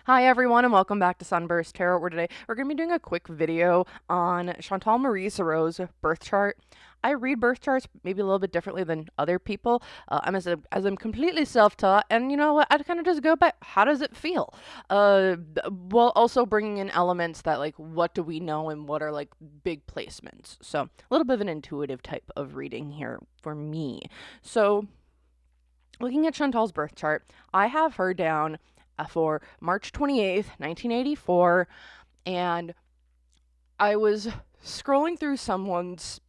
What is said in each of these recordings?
Hi everyone and welcome back to SunBurst Tarot, where today we're going to be doing a quick video on Chantal Marie Sereau's birth chart. I read birth charts maybe a little bit differently than other people. I'm completely self-taught, and you know what? I kind of just go by how does it feel, while also bringing in elements that like what do we know and what are like big placements. So a little bit of an intuitive type of reading here for me. So looking at Chantal's birth chart, I have her down for March 28th, 1984, and I was scrolling through someone's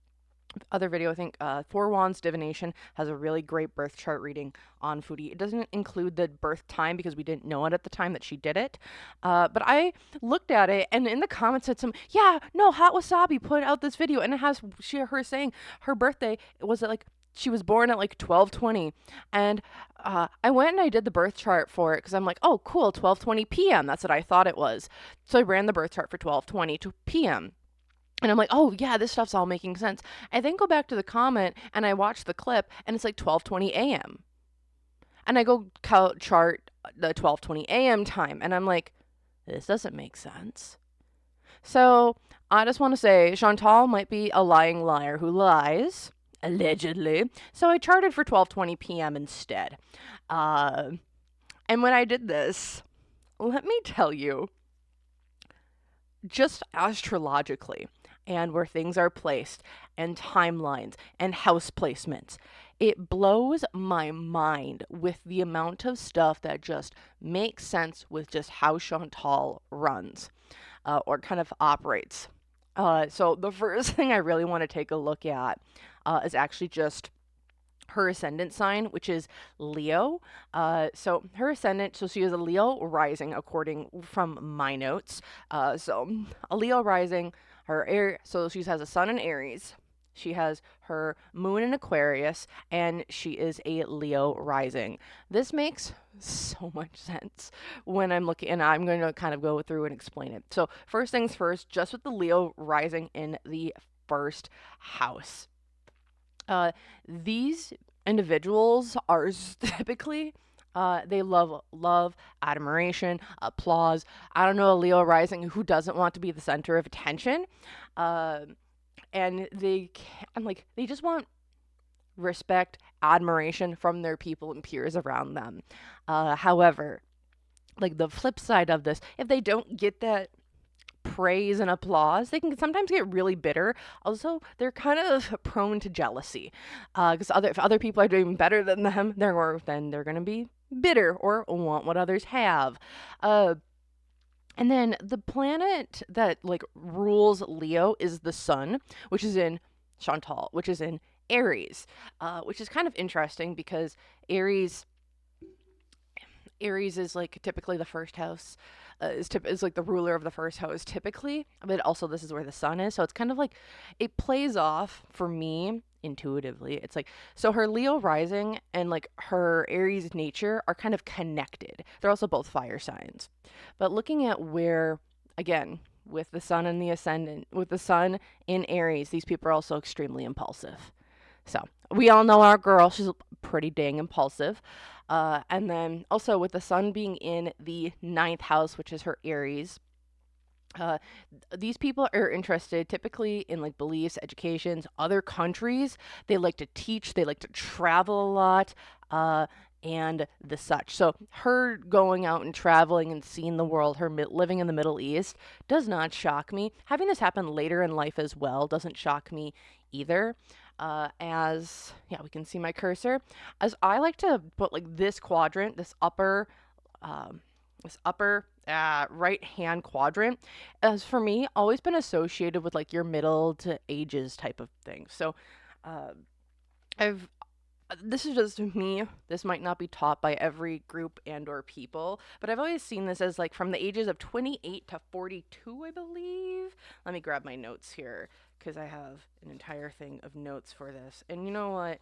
other video. I think Four Wands Divination has a really great birth chart reading on Foodie. It doesn't include the birth time because we didn't know it at the time that she did it. But I looked at it, and in the comments said Hot Wasabi put out this video, and it has her saying her birthday was at like she was born at like 12:20, and I went and I did the birth chart for it because I'm like, oh cool, 12:20 p.m. That's what I thought it was. So I ran the birth chart for 12:20 p.m. And I'm like, oh yeah, this stuff's all making sense. I then go back to the comment and I watch the clip, and it's like 12:20 a.m. And I go chart the 12:20 a.m. time, and I'm like, this doesn't make sense. So I just want to say Chantal might be a lying liar who lies, allegedly. So I charted for 12:20 p.m. instead. And when I did this, let me tell you, just astrologically and where things are placed and timelines and house placements, it blows my mind with the amount of stuff that just makes sense with just how Chantal runs or kind of operates. So the first thing I really want to take a look at is actually just her ascendant sign, which is Leo. So her ascendant, so she is a Leo rising, according from my notes. So a Leo rising, so she has a sun in Aries. She has her moon in Aquarius, and she is a Leo rising. This makes so much sense when I'm looking, and I'm going to kind of go through and explain it. So first things first, just with the Leo rising in the first house. These individuals are typically they love admiration, applause. I don't know a Leo rising who doesn't want to be the center of attention, and they just want respect, admiration from their people and peers around them. However, like the flip side of this, if they don't get that praise and applause, they can sometimes get really bitter. Also, they're kind of prone to jealousy, because if other people are doing better than them, then they're going to be bitter or want what others have. And then the planet that like rules Leo is the sun, which is in Chantal, which is in Aries, which is kind of interesting because Aries is like typically the first house, is like the ruler of the first house typically, but also this is where the sun is. So it's kind of like it plays off for me intuitively. It's like, so her Leo rising and like her Aries nature are kind of connected. They're also both fire signs. But looking at where, again, with the sun and the ascendant, with the sun in Aries, these people are also extremely impulsive. So we all know our girl, she's pretty dang impulsive. And then also with the sun being in the 9th house, which is her Aries, these people are interested typically in like beliefs, educations, other countries. They like to teach, they like to travel a lot, and the such. So her going out and traveling and seeing the world, her living in the Middle East, does not shock me. Having this happen later in life as well doesn't shock me either. As yeah, we can see my cursor. As I like to put like this quadrant, this upper right hand quadrant, as for me, always been associated with like your middle to ages type of thing. So, I've this is just me. This might not be taught by every group and or people, but I've always seen this as like from the ages of 28 to 42, I believe. Let me grab my notes here because I have an entire thing of notes for this. And you know what?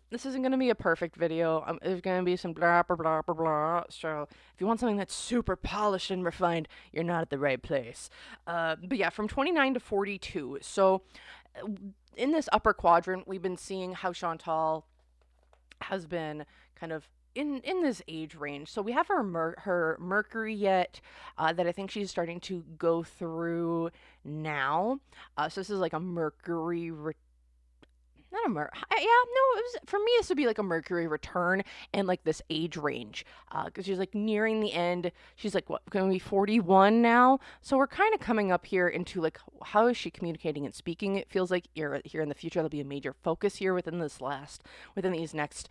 This isn't going to be a perfect video. There's going to be some blah, blah, blah, blah, blah. So if you want something that's super polished and refined, you're not at the right place. But yeah, from 29 to 42. So in this upper quadrant, we've been seeing how Chantal has been kind of in this age range. So we have her Mercury yet that I think she's starting to go through now. So this is like a Mercury not a yeah, no, it was for me. This would be like a Mercury return and like this age range, because she's like nearing the end. She's like what, going to be 41 now. So we're kind of coming up here into like how is she communicating and speaking. It feels like here in the future there'll be a major focus here within this next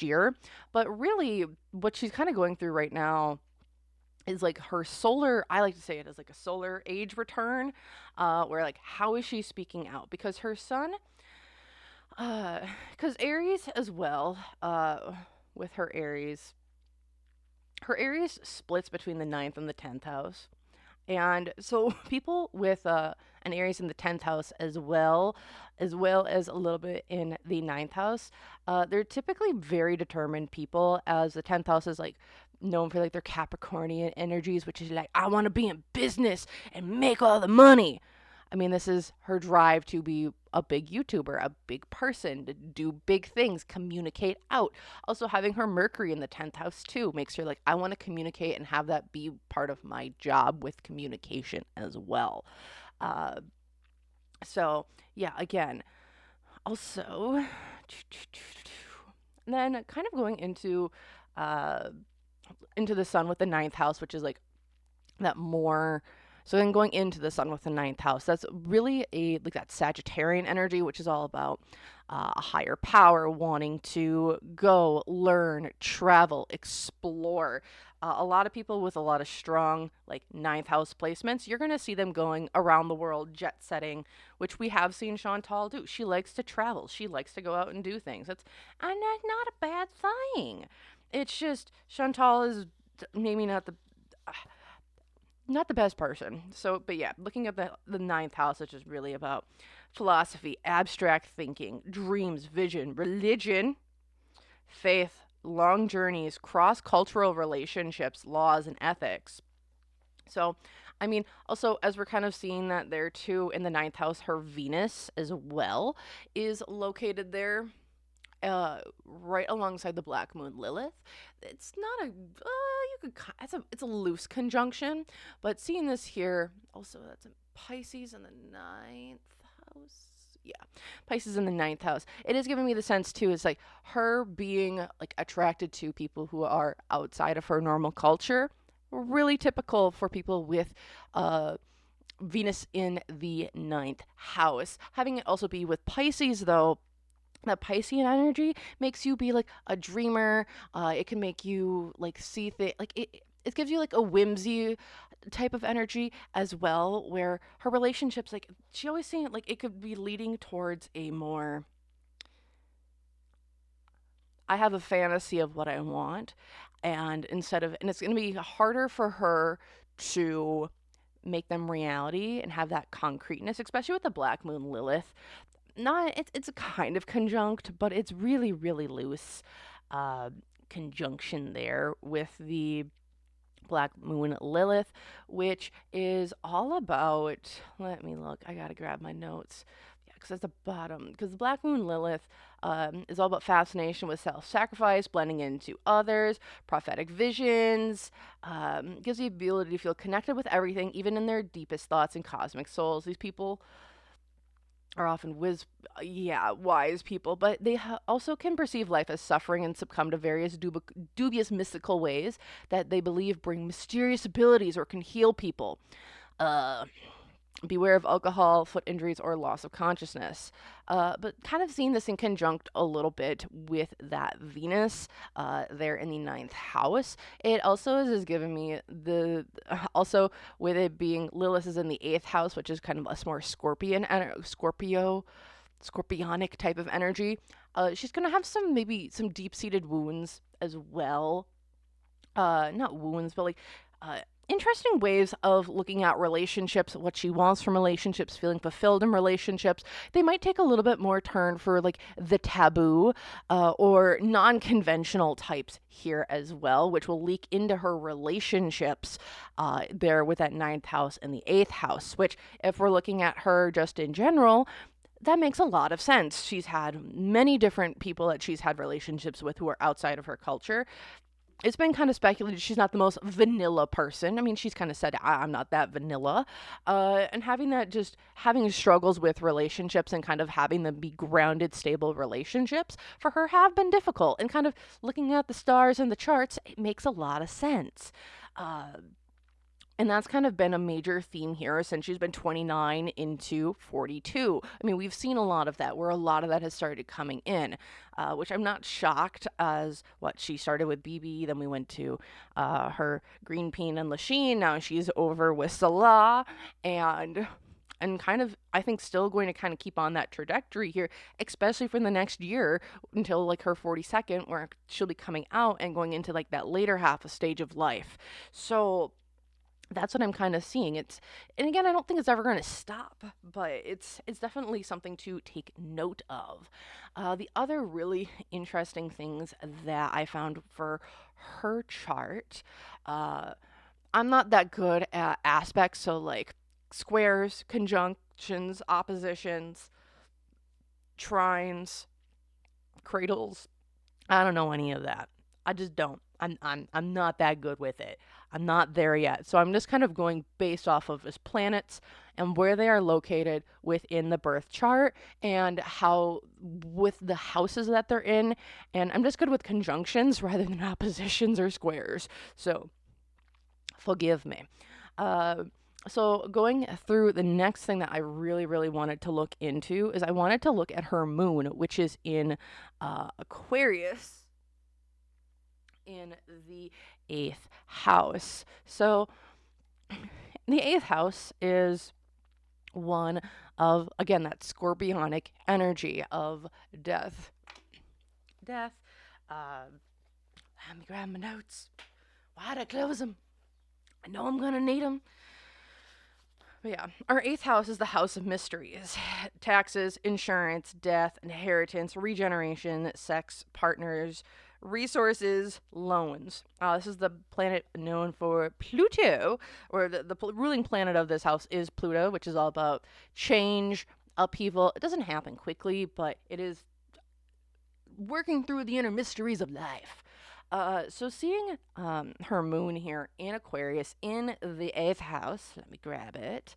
year. But really, what she's kind of going through right now is like her solar, I like to say it as like a solar age return, where like how is she speaking out, because her sun, because Aries as well, with her Aries splits between the ninth and the 10th house. And so people with an Aries in the 10th house as well as a little bit in the ninth house, they're typically very determined people, as the 10th house is like known for like their Capricornian energies, which is like, I want to be in business and make all the money. I mean, this is her drive to be a big YouTuber, a big person, to do big things, communicate out. Also, having her Mercury in the 10th house too makes her like, I want to communicate and have that be part of my job with communication as well. Uh, so, yeah, again, also, and then kind of going uh, into the sun with the ninth house, which is like that more. So then going into the sun with the ninth house, that's really a like that Sagittarian energy, which is all about a higher power, wanting to go, learn, travel, explore. A lot of people with a lot of strong like ninth house placements, you're gonna see them going around the world, jet setting, which we have seen Chantal do. She likes to travel. She likes to go out and do things. That's and that's not a bad thing. It's just Chantal is maybe not the best person. So, but yeah, looking at the ninth house, which is really about philosophy, abstract thinking, dreams, vision, religion, faith, long journeys, cross cultural relationships, laws, and ethics. So, I mean, also, as we're kind of seeing that there too in the ninth house, her Venus as well is located there, right alongside the Black Moon Lilith. It's not a you could it's a loose conjunction, but seeing this here also, that's a Pisces in the ninth house. Yeah, Pisces in the ninth house. It is giving me the sense too. It's like her being like attracted to people who are outside of her normal culture. Really typical for people with Venus in the ninth house. Having it also be with Pisces though, that Piscean energy makes you be like a dreamer. It can make you like see things like it gives you like a whimsy type of energy as well, where her relationships, like she always seemed like it could be leading towards a more, I have a fantasy of what I want, and it's going to be harder for her to make them reality and have that concreteness, especially with the Black Moon Lilith. Not it's a kind of conjunct, but it's really loose uh, conjunction there with the Black Moon Lilith, which is all about. Let me look. I gotta grab my notes. Yeah, because at the bottom, because the Black Moon Lilith is all about fascination with self-sacrifice, blending into others, prophetic visions. Gives the ability to feel connected with everything, even in their deepest thoughts and cosmic souls. These people are often wise people, but they also can perceive life as suffering and succumb to various dubious mystical ways that they believe bring mysterious abilities or can heal people. Uh, Beware of alcohol, foot injuries, or loss of consciousness. But kind of seeing this in conjunct a little bit with that Venus there in the ninth house. It also is giving me also with it being Lilith is in the eighth house, which is kind of a more scorpionic type of energy. She's going to have maybe some deep-seated wounds as well. Not wounds, but like interesting ways of looking at relationships, what she wants from relationships, feeling fulfilled in relationships. They might take a little bit more turn for like the taboo or non-conventional types here as well, which will leak into her relationships there with that ninth house and the eighth house, which if we're looking at her just in general, that makes a lot of sense. She's had many different people that she's had relationships with who are outside of her culture. It's been kind of speculated she's not the most vanilla person. I mean, she's kind of said, I'm not that vanilla. And having that, just having struggles with relationships and kind of having them be grounded, stable relationships for her have been difficult. And kind of looking at the stars and the charts, it makes a lot of sense. Uh, and that's kind of been a major theme here since she's been 29 into 42. I mean, we've seen a lot of that, where a lot of that has started coming in, which I'm not shocked, as what she started with BB, then we went to her Green Peen and Lachine, now she's over with Salah, and kind of, I think, still going to kind of keep on that trajectory here, especially for the next year until like her 42nd, where she'll be coming out and going into like that later half of stage of life. So that's what I'm kind of seeing. And again, I don't think it's ever going to stop, but it's definitely something to take note of. The other really interesting things that I found for her chart, uh, I'm not that good at aspects, so like squares, conjunctions, oppositions, trines, cradles. I don't know any of that. I just don't. I'm not that good with it. I'm not there yet. So I'm just kind of going based off of his planets and where they are located within the birth chart and how with the houses that they're in. And I'm just good with conjunctions rather than oppositions or squares. So forgive me. So going through, the next thing that I really, really wanted to look into is I wanted to look at her moon, which is in Aquarius, in the 8th house. So the 8th house is one of, again, that scorpionic energy of death. Let me grab my notes. Why'd I close them? I know I'm gonna need them. But yeah, our 8th house is the house of mysteries: taxes, insurance, death, inheritance, regeneration, sex, partners, resources, loans. This is the planet known for Pluto, or the ruling planet of this house is Pluto, which is all about change, upheaval. It doesn't happen quickly, but it is working through the inner mysteries of life. So seeing her moon here in Aquarius in the 8th house, let me grab it.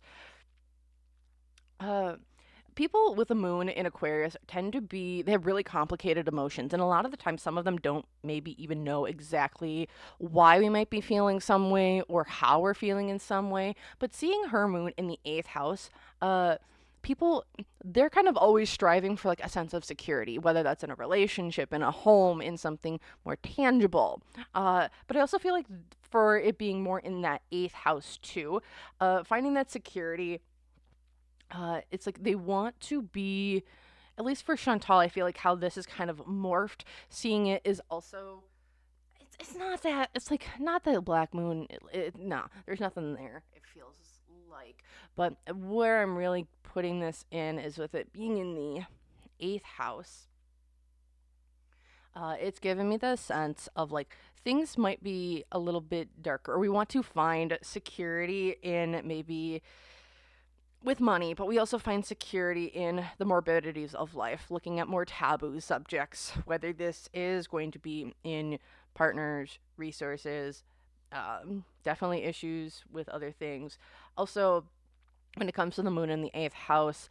People with a moon in Aquarius they have really complicated emotions, and a lot of the time some of them don't maybe even know exactly why we might be feeling some way or how we're feeling in some way. But seeing her moon in the 8th house, people, they're kind of always striving for like a sense of security, whether that's in a relationship, in a home, in something more tangible. But I also feel like for it being more in that 8th house too, finding that security, it's like they want to be, at least for Chantal, I feel like how this is kind of morphed, seeing it is also, it's not that, it's like not the black moon, nah, there's nothing there, it feels like. But where I'm really putting this in is with it being in the 8th house. It's given me the sense of like things might be a little bit darker. We want to find security in maybe with money, but we also find security in the morbidities of life, looking at more taboo subjects, whether this is going to be in partners, resources, definitely issues with other things. Also, when it comes to the moon in the 8th house,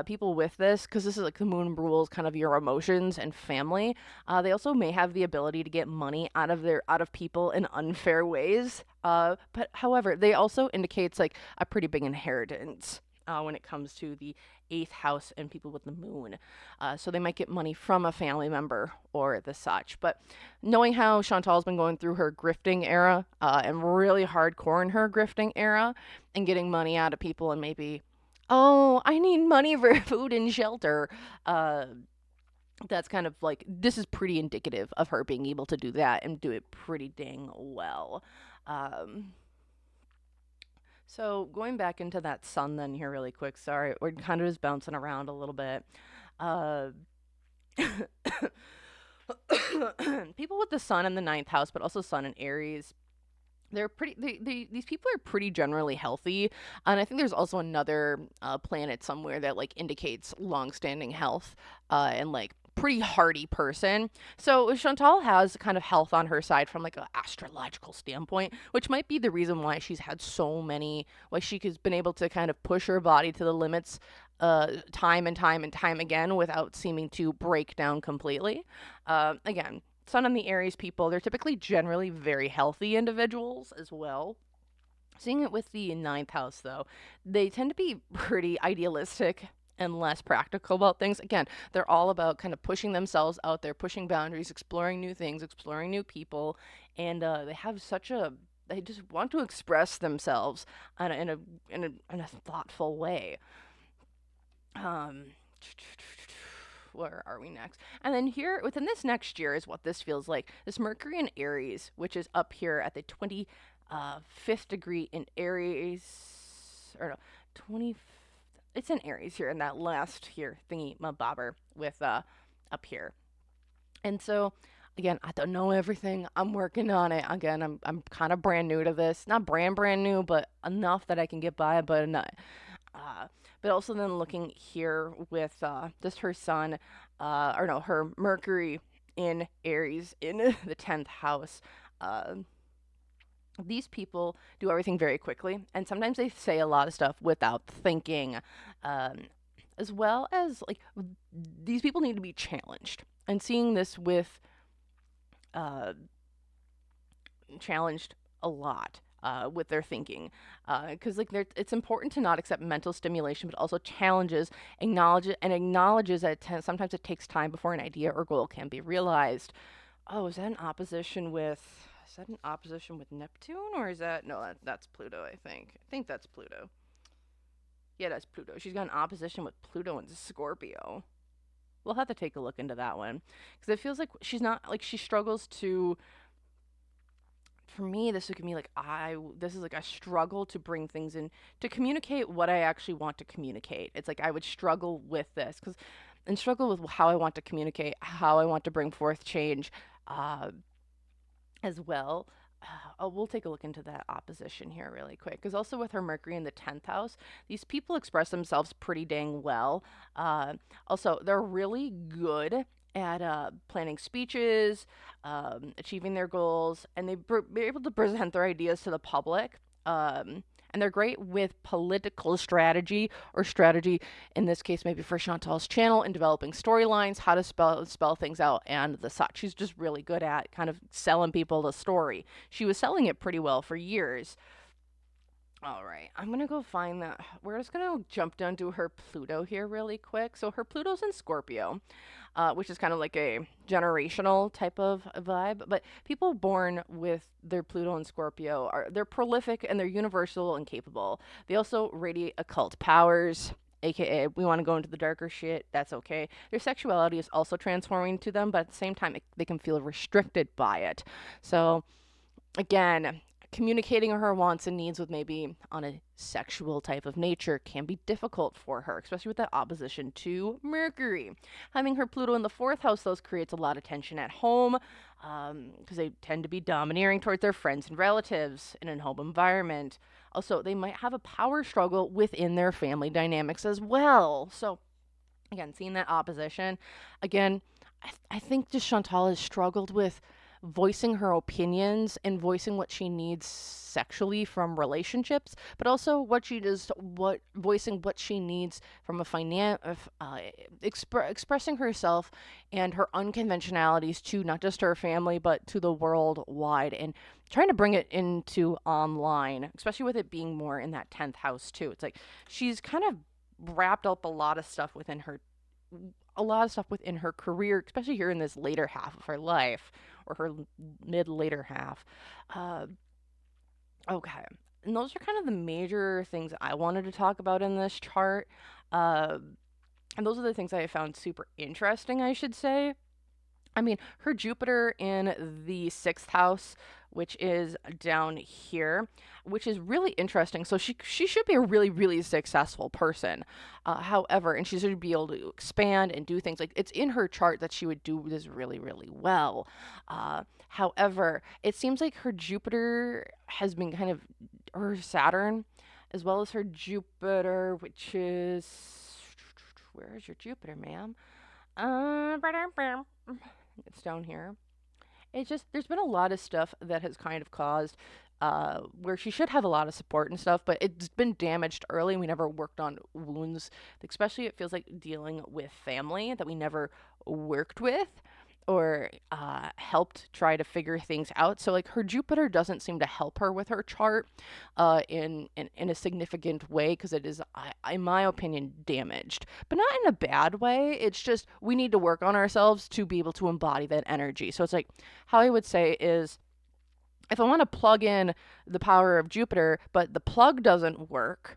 people with this, because this is like the moon rules kind of your emotions and family, they also may have the ability to get money out of people in unfair ways. But however, they also indicates like a pretty big inheritance. When it comes to the 8th house and people with the moon. So they might get money from a family member or the such. But knowing how Chantal's been going through her grifting era, and really hardcore in her grifting era, and getting money out of people and maybe, oh, I need money for food and shelter. That's kind of like, this is pretty indicative of her being able to do that and do it pretty dang well. So going back into that sun then here really quick, sorry, we're kind of just bouncing around a little bit. Uh, People with the sun in the 9th house, but also sun in Aries, these people are pretty generally healthy, and I think there's also another planet somewhere that like indicates long-standing health, and like pretty hardy person. So Chantal has kind of health on her side from like an astrological standpoint, which might be the reason why she's had so many, why she has been able to kind of push her body to the limits time and time and time again without seeming to break down completely. Again, Sun and the Aries people, they're typically generally very healthy individuals as well. Seeing it with the ninth house, though, they tend to be pretty idealistic and less practical about things. Again, they're all about kind of pushing themselves out there, pushing boundaries, exploring new things, exploring new people, and they have such a they just want to express themselves in a thoughtful way. Um, where are we next? And then here within this next year is what this feels like. This Mercury in Aries, which is up here at the 25th degree in Aries, or no, 20. It's in Aries here in that last here thingy, my bobber with up here. And so again, I don't know everything. I'm working on it. Again, I'm kind of brand new to this. Not brand new, but enough that I can get by, but not uh, but also then looking here with just her sun, or no, her Mercury in Aries in the 10th house. Uh, these people do everything very quickly, and sometimes they say a lot of stuff without thinking, um, as well as like these people need to be challenged. And seeing this with uh, challenged a lot with their thinking, because like it's important to not accept mental stimulation, but also challenges, acknowledges that sometimes it takes time before an idea or goal can be realized. Oh, is that an opposition with? Is that an opposition with Neptune, or is that no? That's Pluto. I think that's Pluto. Yeah, that's Pluto. She's got an opposition with Pluto and Scorpio. We'll have to take a look into that one because it feels like she's not like she struggles to for me, this would be like this is like a struggle to bring things in to communicate what I actually want to communicate. It's like I would struggle with this because and struggle with how I want to communicate, how I want to bring forth change, uh, as well. Oh, we'll take a look into that opposition here really quick. Because also with her Mercury in the 10th house, these people express themselves pretty dang well. Uh, Also, they're really good at planning speeches, achieving their goals, and they're able to present their ideas to the public. And they're great with political strategy or strategy in this case maybe for Chantal's channel in developing storylines, how to spell things out and the such. She's just really good at kind of selling people the story. She was selling it pretty well for years. All right, I'm gonna go find that. We're just gonna jump down to her Pluto here really quick. So her Pluto's in Scorpio, which is kind of like a generational type of vibe. But people born with their Pluto and Scorpio they're prolific and they're universal and capable. They also radiate occult powers. AKA, we want to go into the darker shit. That's okay. Their sexuality is also transforming to them, but at the same time, they can feel restricted by it. So, again, communicating her wants and needs with maybe on a sexual type of nature can be difficult for her, especially with that opposition to Mercury. Having her Pluto in the fourth house, those creates a lot of tension at home because they tend to be domineering towards their friends and relatives in a home environment. Also, they might have a power struggle within their family dynamics as well. So, again, seeing that opposition, again, I think just Chantal has struggled with voicing her opinions and voicing what she needs sexually from relationships, but also what she does, what voicing what she needs from a expressing herself and her unconventionalities to not just her family but to the world wide and trying to bring it into online, especially with it being more in that 10th house too. It's like she's kind of wrapped up a lot of stuff within her career, especially here in this later half of her life or her mid later half. Uh, okay. And those are kind of the major things I wanted to talk about in this chart. Uh, and those are the things I found super interesting, I should say. I mean, her Jupiter in the sixth house, which is down here, which is really interesting. So she should be a really really successful person. However, and she should be able to expand and do things like it's in her chart that she would do this really really well. However, it seems like her Jupiter has been kind of her Saturn, as well as her Jupiter, which is where is your Jupiter, ma'am? It's down here. It's just there's been a lot of stuff that has kind of caused where she should have a lot of support and stuff, but it's been damaged early and we never worked on wounds. Especially it feels like dealing with family that we never worked with or helped try to figure things out. So like her Jupiter doesn't seem to help her with her chart in a significant way because it is, in my opinion, damaged, but not in a bad way. It's just we need to work on ourselves to be able to embody that energy. So it's like how I would say is if I want to plug in the power of Jupiter, but the plug doesn't work,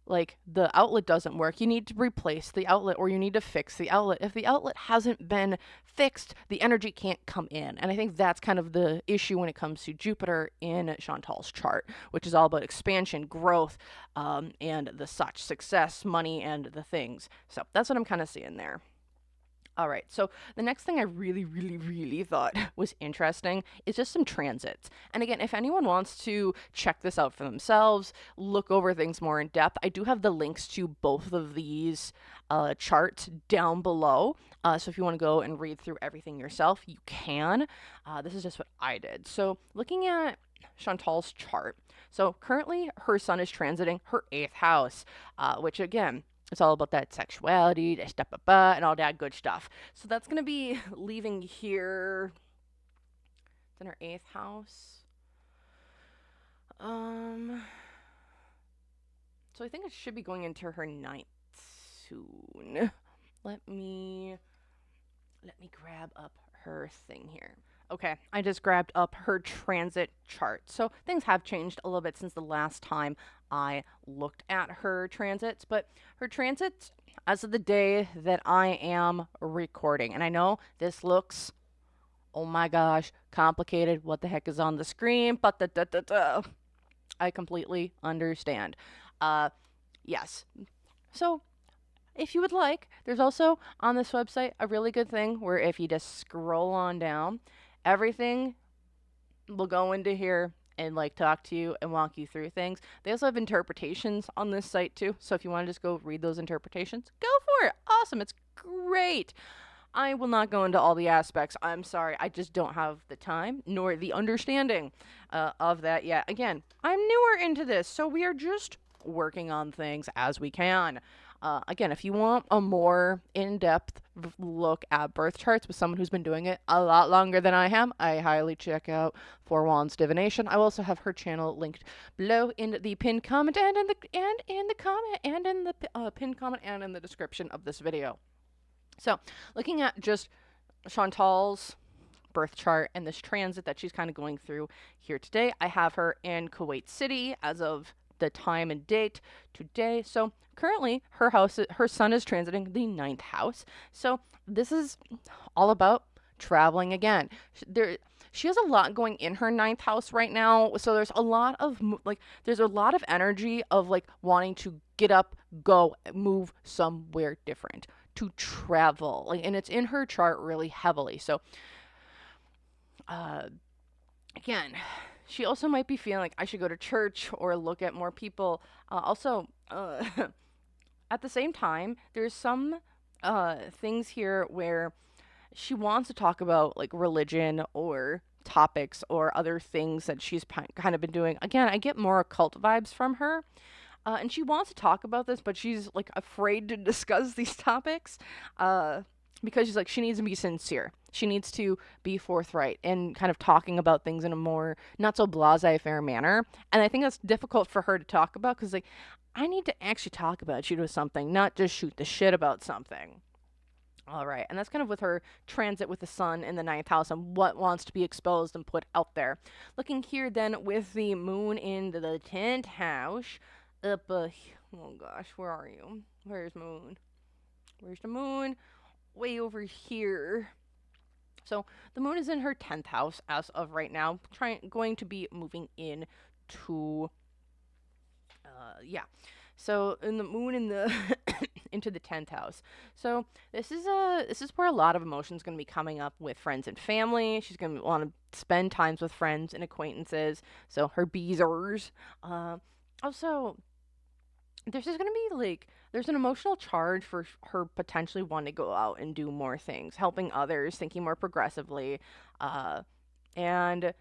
like the outlet doesn't work, you need to replace the outlet or you need to fix the outlet. If the outlet hasn't been fixed, the energy can't come in. And I think that's kind of the issue when it comes to Jupiter in Chantal's chart, which is all about expansion, growth, and the such, success, money, and the things. So that's what I'm kind of seeing there. All right, so the next thing I really, really, really thought was interesting is just some transits. And again, if anyone wants to check this out for themselves, look over things more in depth, I do have the links to both of these charts down below. So if you want to go and read through everything yourself, you can. This is just what I did. So looking at Chantal's chart, so currently her sun is transiting her 8th house, which again, it's all about that sexuality, and all that good stuff. So that's going to be leaving here. It's in her 8th house. So I think it should be going into her 9th soon. Let me grab up her thing here. Okay, I just grabbed up her transit chart. So things have changed a little bit since the last time I looked at her transits, but her transits as of the day that I am recording. And I know this looks, oh my gosh, complicated. What the heck is on the screen? But I completely understand. Yes. So if you would like, there's also on this website a really good thing where if you just scroll on down, everything will go into here and like talk to you and walk you through things. They also have interpretations on this site too. So if you want to just go read those interpretations, go for it. Awesome. It's great. I will not go into all the aspects. I'm sorry. I just don't have the time nor the understanding of that yet. Again, I'm newer into this, so we are just working on things as we can. Again, if you want a more in-depth look at birth charts with someone who's been doing it a lot longer than I have, I highly check out Four Wands Divination. I will also have her channel linked below in the pinned comment and in the pinned comment and in the description of this video. So, looking at just Chantal's birth chart and this transit that she's kind of going through here today, I have her in Kuwait City as of the time and date today. So currently her sun is transiting the 9th house. So this is all about traveling again. She has a lot going in her 9th house right now. So there's a lot of energy of like wanting to get up, go, move somewhere different, to travel. Like, and it's in her chart really heavily. So again, she also might be feeling like I should go to church or look at more people. At the same time, there's some things here where she wants to talk about like religion or topics or other things that she's kind of been doing. Again, I get more occult vibes from her. And she wants to talk about this, but she's like afraid to discuss these topics. Because she's like, she needs to be sincere. She needs to be forthright and kind of talking about things in a more not so blasé-faire manner. And I think that's difficult for her to talk about because, like, I need to actually talk about you to something, not just shoot the shit about something. All right, and that's kind of with her transit with the sun in the 9th house and what wants to be exposed and put out there. Looking here then with the moon in the 10th house, oh gosh, where are you? Where's moon? Where's the moon? Way over here. So the moon is in her 10th house as of right now, going to be moving in to yeah. So in the moon in the into the 10th house. So this is where a lot of emotions going to be coming up with friends and family. She's going to want to spend times with friends and acquaintances. So her beezers. Also, there's just going to be like there's an emotional charge for her potentially wanting to go out and do more things, helping others, thinking more progressively. Uh, and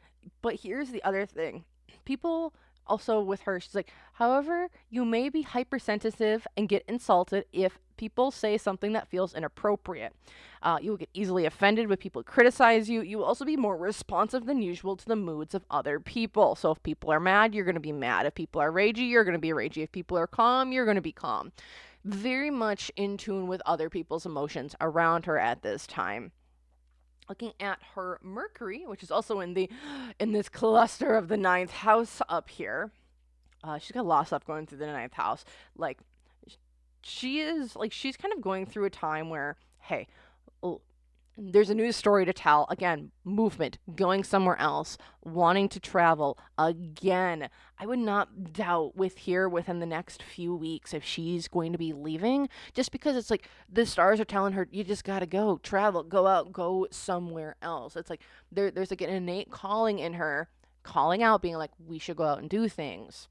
but here's the other thing. People also with her, she's like, however, you may be hypersensitive and get insulted if people say something that feels inappropriate. You will get easily offended when people criticize you. You will also be more responsive than usual to the moods of other people. So if people are mad, you're going to be mad. If people are ragey, you're going to be ragey. If people are calm, you're going to be calm. Very much in tune with other people's emotions around her at this time. Looking at her Mercury, which is also in this cluster of the ninth house up here. She's got a lot of stuff going through the ninth house. Like she's kind of going through a time where, hey, there's a new story to tell. Again, movement, going somewhere else, wanting to travel. Again, I would not doubt within the next few weeks if she's going to be leaving, just because it's like the stars are telling her, you just got to go, travel, go out, go somewhere else. It's like there's like an innate calling in her, calling out, being like, we should go out and do things.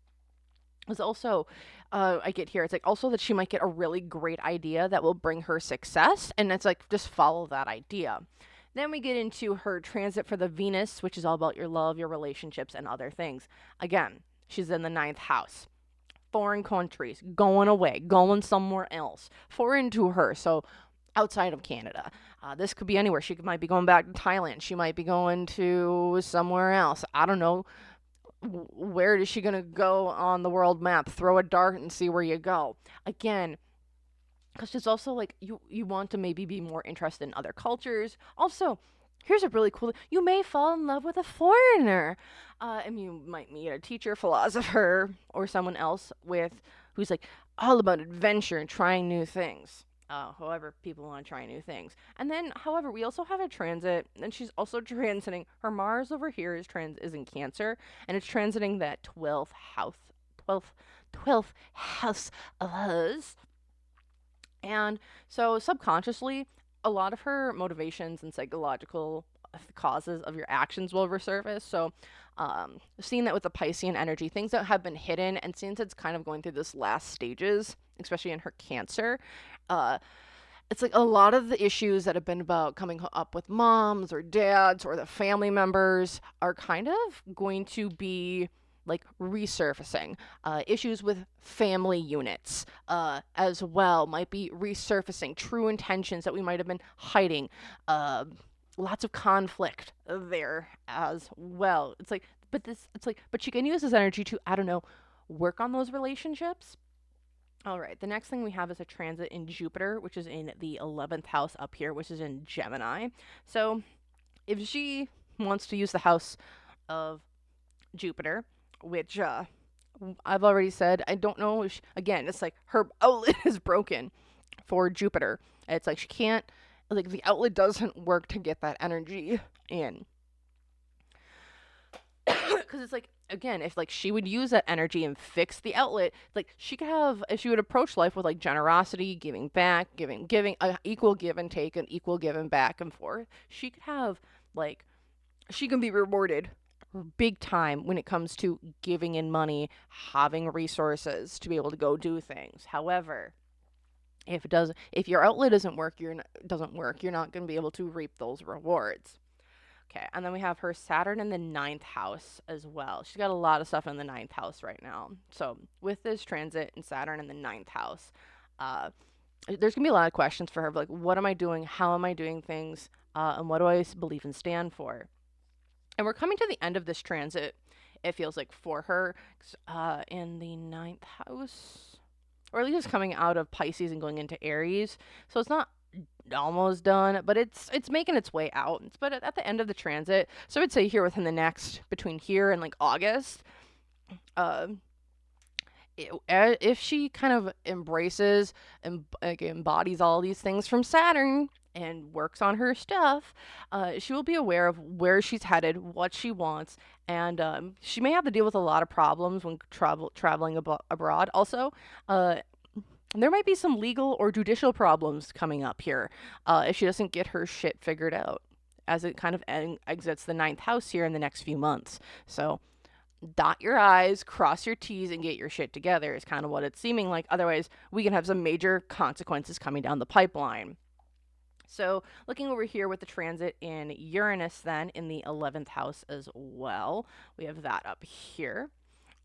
It's also, I get here, it's like also that she might get a really great idea that will bring her success, and it's like, just follow that idea. Then we get into her transit for the Venus, which is all about your love, your relationships, and other things. Again, she's in the ninth house. Foreign countries, going away, going somewhere else. Foreign to her, so outside of Canada. This could be anywhere. She might be going back to Thailand. She might be going to somewhere else. I don't know. Where is she going to go on the world map? Throw a dart and see where you go. Again, because it's also like you want to maybe be more interested in other cultures. Also, here's a really cool, you may fall in love with a foreigner. And you might meet a teacher, philosopher, or someone else who's like all about adventure and trying new things. However, people want to try new things. And then, however, we also have a transit, and she's also transiting. Her Mars over here is in Cancer, and it's transiting that 12th house of hers. And so, subconsciously, a lot of her motivations and psychological causes of your actions will resurface. So, seeing that with the Piscean energy, things that have been hidden, and since it's kind of going through this last stages, especially in her Cancer, it's like a lot of the issues that have been about coming up with moms or dads or the family members are kind of going to be like resurfacing. Issues with family units as well might be resurfacing. True intentions that we might have been hiding. Lots of conflict there as well. It's like, but she can use this energy to, I don't know, work on those relationships. All right, the next thing we have is a transit in Jupiter, which is in the 11th house up here, which is in Gemini. So if she wants to use the house of Jupiter, which I've already said, I don't know if again, it's like her outlet is broken for Jupiter. It's like she can't, like the outlet doesn't work to get that energy in. Because it's like, again, if like she would use that energy and fix the outlet, like she could have, if she would approach life with like generosity, giving back, giving equal give and take, and equal give and back and forth, she could have like, she can be rewarded big time when it comes to giving in money, having resources to be able to go do things. However, if your outlet doesn't work, you're not going to be able to reap those rewards. Okay, and then we have her Saturn in the ninth house as well. She's got a lot of stuff in the ninth house right now. So with this transit and Saturn in the ninth house, there's gonna be a lot of questions for her, like, what am I doing? How am I doing things? And what do I believe and stand for? And we're coming to the end of this transit, it feels like, for her in the ninth house, or at least it's coming out of Pisces and going into Aries. So it's not almost done, but it's making its way out. But at the end of the transit, so I'd say here within the next, between here and like August, if she kind of embraces and like embodies all these things from Saturn and works on her stuff, she will be aware of where she's headed, what she wants, and she may have to deal with a lot of problems when traveling abroad. Also, there might be some legal or judicial problems coming up here if she doesn't get her shit figured out as it kind of exits the ninth house here in the next few months. So dot your I's, cross your T's, and get your shit together is kind of what it's seeming like. Otherwise, we can have some major consequences coming down the pipeline. So looking over here with the transit in Uranus then in the 11th house as well. We have that up here.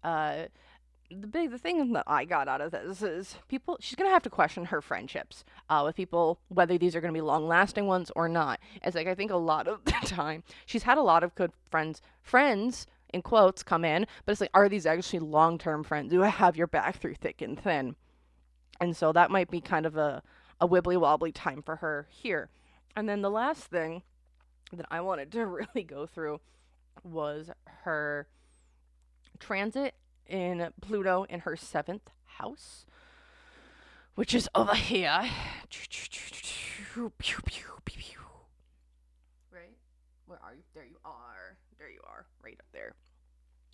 The thing that I got out of this is she's going to have to question her friendships with people, whether these are going to be long lasting ones or not. It's like, I think a lot of the time she's had a lot of good friends in quotes come in, but it's like, are these actually long term friends who have your back through thick and thin? And so that might be kind of a wibbly wobbly time for her here. And then the last thing that I wanted to really go through was her transit in Pluto in her 7th house, which is over here. Right? Where are you? There you are. There you are. Right up there.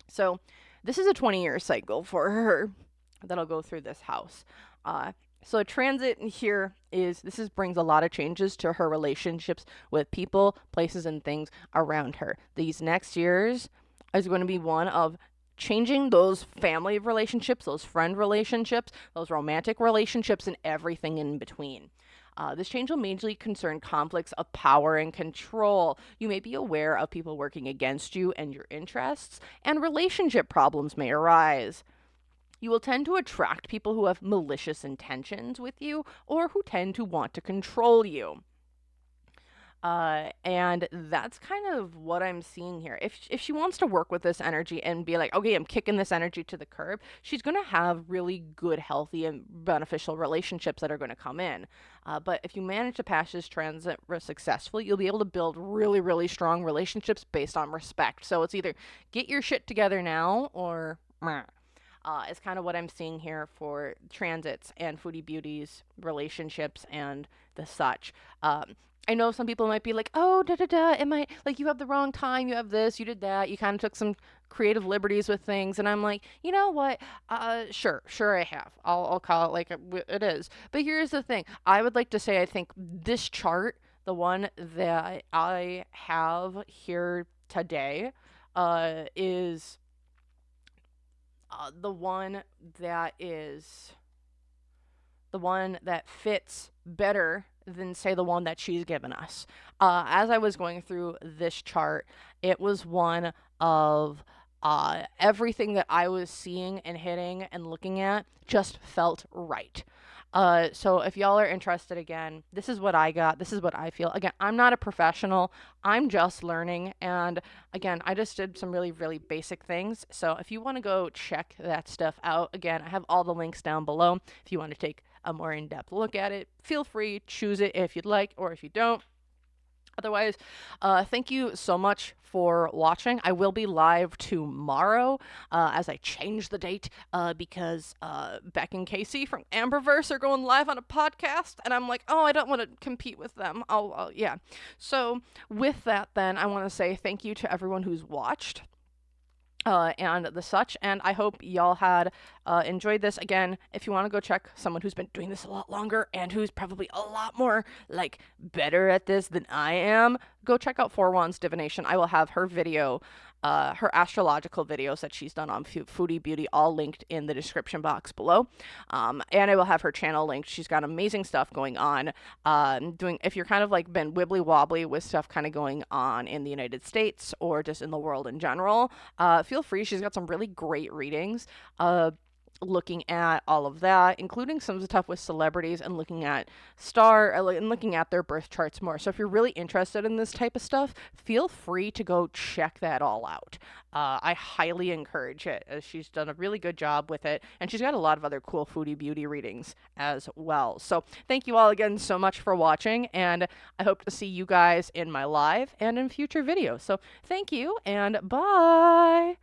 So this is a 20-year cycle for her that'll go through this house. So a transit in here brings a lot of changes to her relationships with people, places, and things around her. These next years is going to be one of changing those family relationships, those friend relationships, those romantic relationships, and everything in between. This change will mainly concern conflicts of power and control. You may be aware of people working against you and your interests, and relationship problems may arise. You will tend to attract people who have malicious intentions with you or who tend to want to control you. And that's kind of what I'm seeing here. If she wants to work with this energy and be like, okay, I'm kicking this energy to the curb, she's going to have really good, healthy, and beneficial relationships that are going to come in. But if you manage to pass this transit successfully, you'll be able to build really, really strong relationships based on respect. So it's either get your shit together now or meh. Is kind of what I'm seeing here for transits and Foodie Beauty's relationships and the such. I know some people might be like, oh, it might, like, you have the wrong time, you have this, you did that, you kind of took some creative liberties with things, and I'm like, you know what, sure I have. I'll call it like it is. But here's the thing, I would like to say I think this chart, the one that I have here today, is the one that fits better than, say, the one that she's given us. As I was going through this chart, it was one of everything that I was seeing and hitting and looking at just felt right. So if y'all are interested, again, this is what I got. This is what I feel. Again, I'm not a professional. I'm just learning. And again, I just did some really, really basic things. So if you want to go check that stuff out, again, I have all the links down below. If you want to take a more in-depth look at it, feel free, choose it if you'd like, or if you don't. Otherwise, thank you so much for watching. I will be live tomorrow as I change the date because Beck and Casey from Amberverse are going live on a podcast, and I'm like, oh, I don't want to compete with them. Yeah. So with that, then, I want to say thank you to everyone who's watched. And the such, and I hope y'all had enjoyed this. Again, if you want to go check someone who's been doing this a lot longer and who's probably a lot more like better at this than I am, go check out Four Wands Divination. I will have her video, her astrological videos that she's done on Foodie Beauty, all linked in the description box below. And I will have her channel linked. She's got amazing stuff going on. If you're kind of like been wibbly wobbly with stuff kind of going on in the United States or just in the world in general, feel free. She's got some really great readings. Looking at all of that, including some stuff with celebrities and looking at looking at their birth charts more. So if you're really interested in this type of stuff, feel free to go check that all out. I highly encourage it, as she's done a really good job with it, and she's got a lot of other cool Foodie Beauty readings as well. So thank you all again so much for watching, and I hope to see you guys in my live and in future videos. So thank you, and bye!